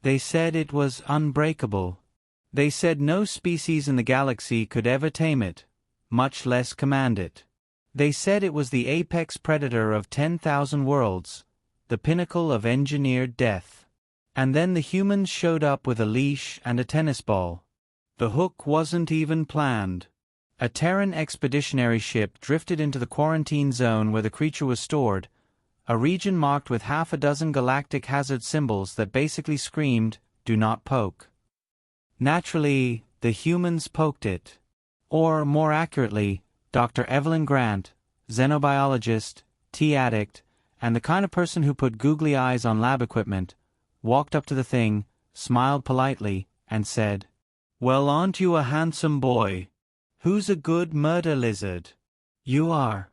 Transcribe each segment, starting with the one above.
They said it was unbreakable. They said no species in the galaxy could ever tame it, much less command it. They said it was the apex predator of 10,000 worlds, the pinnacle of engineered death. And then the humans showed up with a leash and a tennis ball. The hook wasn't even planned. A Terran expeditionary ship drifted into the quarantine zone where the creature was stored, a region marked with half a dozen galactic hazard symbols that basically screamed, "Do not poke." Naturally, the humans poked it. Or, more accurately, Dr. Evelyn Grant, xenobiologist, tea addict, and the kind of person who put googly eyes on lab equipment, walked up to the thing, smiled politely, and said, "Well, aren't you a handsome boy? Who's a good murder lizard?" "You are."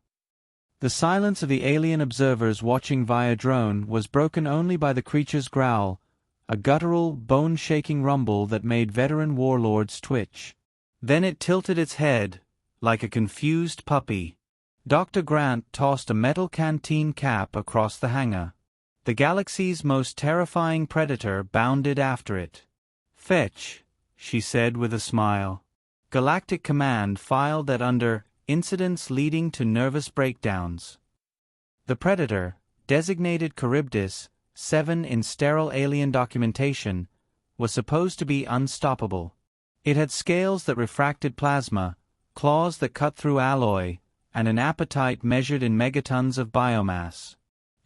The silence of the alien observers watching via drone was broken only by the creature's growl, a guttural, bone-shaking rumble that made veteran warlords twitch. Then it tilted its head, like a confused puppy. Dr. Grant tossed a metal canteen cap across the hangar. The galaxy's most terrifying predator bounded after it. "Fetch," she said with a smile. Galactic Command filed that under incidents leading to nervous breakdowns. The predator, designated Charybdis 7 in sterile alien documentation, was supposed to be unstoppable. It had scales that refracted plasma, claws that cut through alloy, and an appetite measured in megatons of biomass.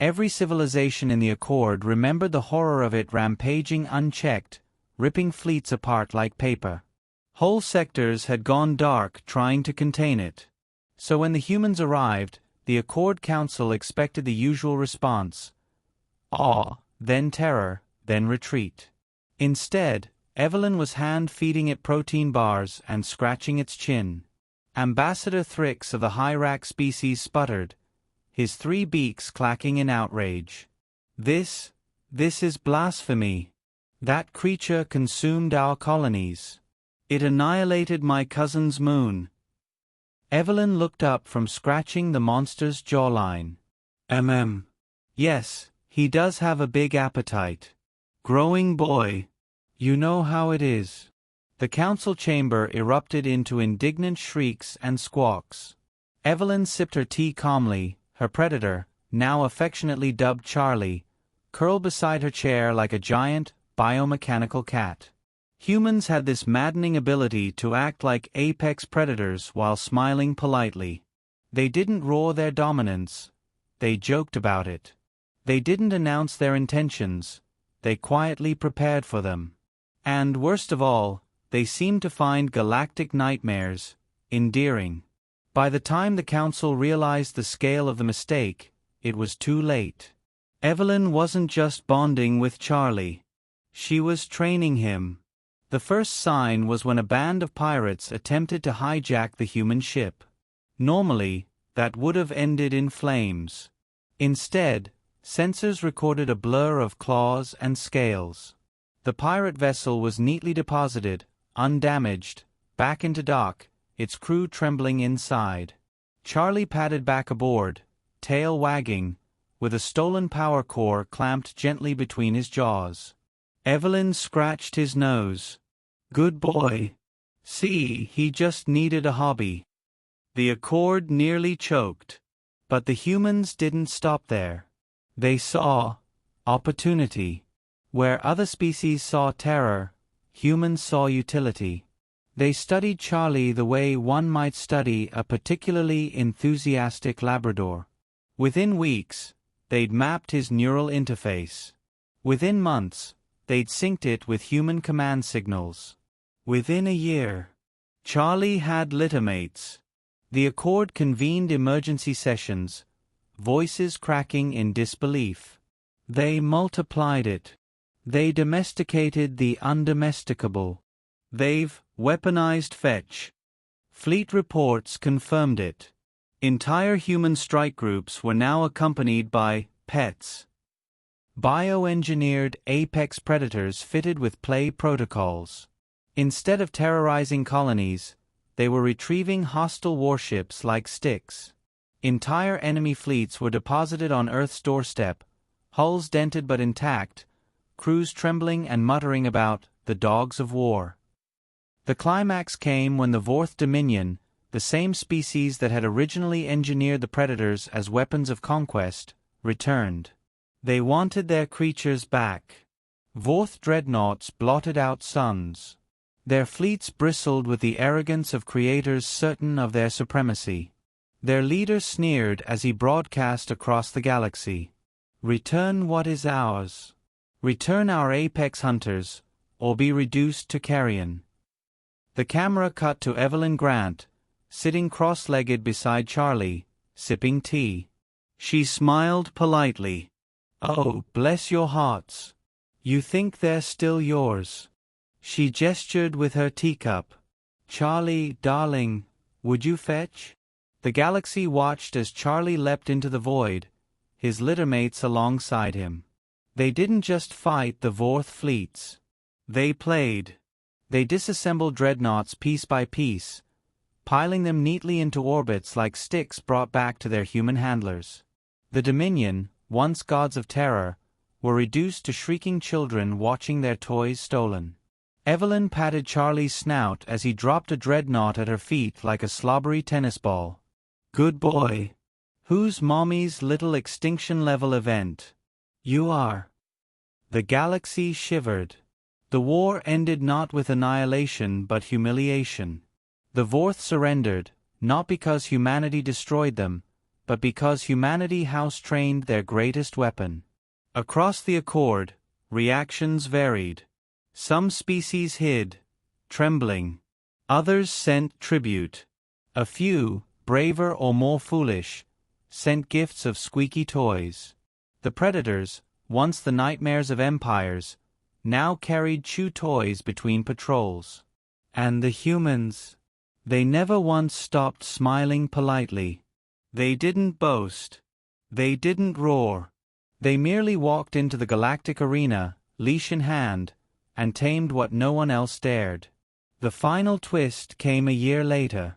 Every civilization in the Accord remembered the horror of it rampaging unchecked, ripping fleets apart like paper. Whole sectors had gone dark trying to contain it. So when the humans arrived, the Accord Council expected the usual response: awe, then terror, then retreat. Instead, Evelyn was hand-feeding it protein bars and scratching its chin. Ambassador Thrix of the Hyrax species sputtered, his 3 beaks clacking in outrage. This is blasphemy. That creature consumed our colonies. It annihilated my cousin's moon." Evelyn looked up from scratching the monster's jawline. Yes, he does have a big appetite. Growing boy. You know how it is." The council chamber erupted into indignant shrieks and squawks. Evelyn sipped her tea calmly, her predator, now affectionately dubbed Charlie, curled beside her chair like a giant, biomechanical cat. Humans had this maddening ability to act like apex predators while smiling politely. They didn't roar their dominance. They joked about it. They didn't announce their intentions. They quietly prepared for them. And, worst of all, they seemed to find galactic nightmares endearing. By the time the council realized the scale of the mistake, it was too late. Evelyn wasn't just bonding with Charlie. She was training him. The first sign was when a band of pirates attempted to hijack the human ship. Normally, that would have ended in flames. Instead, sensors recorded a blur of claws and scales. The pirate vessel was neatly deposited, undamaged, back into dock, its crew trembling inside. Charlie padded back aboard, tail wagging, with a stolen power core clamped gently between his jaws. Evelyn scratched his nose. "Good boy. See, he just needed a hobby." The Accord nearly choked. But the humans didn't stop there. They saw opportunity. Where other species saw terror, humans saw utility. They studied Charlie the way one might study a particularly enthusiastic Labrador. Within weeks, they'd mapped his neural interface. Within months, they'd synced it with human command signals. Within a year, Charlie had littermates. The Accord convened emergency sessions, voices cracking in disbelief. They multiplied it. They domesticated the undomesticable. They've weaponized Fetch. Fleet reports confirmed it. Entire human strike groups were now accompanied by pets. Bioengineered apex predators fitted with play protocols. Instead of terrorizing colonies, they were retrieving hostile warships like sticks. Entire enemy fleets were deposited on Earth's doorstep, hulls dented but intact, crews trembling and muttering about the dogs of war. The climax came when the Vorth Dominion, the same species that had originally engineered the Predators as weapons of conquest, returned. They wanted their creatures back. Vorth dreadnoughts blotted out suns. Their fleets bristled with the arrogance of creators certain of their supremacy. Their leader sneered as he broadcast across the galaxy. "Return what is ours. Return our apex hunters, or be reduced to carrion." The camera cut to Evelyn Grant, sitting cross-legged beside Charlie, sipping tea. She smiled politely. "Oh, bless your hearts. You think they're still yours." She gestured with her teacup. "Charlie, darling, would you fetch?" The galaxy watched as Charlie leapt into the void, his littermates alongside him. They didn't just fight the Vorth fleets. They played. They disassembled dreadnoughts piece by piece, piling them neatly into orbits like sticks brought back to their human handlers. The Dominion, once gods of terror, were reduced to shrieking children watching their toys stolen. Evelyn patted Charlie's snout as he dropped a dreadnought at her feet like a slobbery tennis ball. "Good boy. Who's Mommy's little extinction-level event?" "You are." The galaxy shivered. The war ended not with annihilation but humiliation. The Vorth surrendered, not because humanity destroyed them, but because humanity house-trained their greatest weapon. Across the Accord, reactions varied. Some species hid, trembling. Others sent tribute. A few, braver or more foolish, sent gifts of squeaky toys. The Predators, once the nightmares of empires, now carried chew toys between patrols. And the humans, they never once stopped smiling politely. They didn't boast. They didn't roar. They merely walked into the galactic arena, leash in hand, and tamed what no one else dared. The final twist came a year later.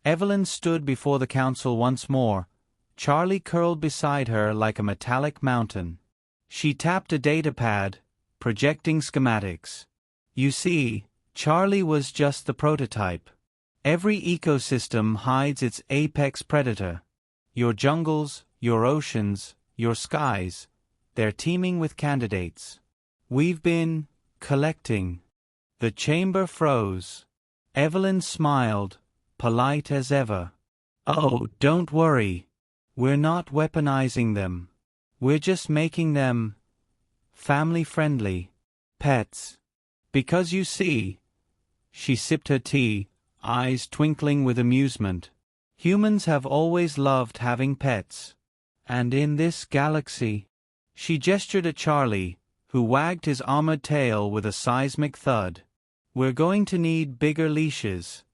Evelyn stood before the council once more, Charlie curled beside her like a metallic mountain. She tapped a datapad, projecting schematics. You see, Charlie was just the prototype. Every ecosystem hides its apex predator. Your jungles, your oceans, your skies, they're teeming with candidates. We've been collecting. The chamber froze. Evelyn smiled, polite as ever. Oh, don't worry. We're not weaponizing them. We're just making them family-friendly pets. Because you see, she sipped her tea, eyes twinkling with amusement. Humans have always loved having pets. And in this galaxy, she gestured at Charlie, who wagged his armored tail with a seismic thud. We're going to need bigger leashes.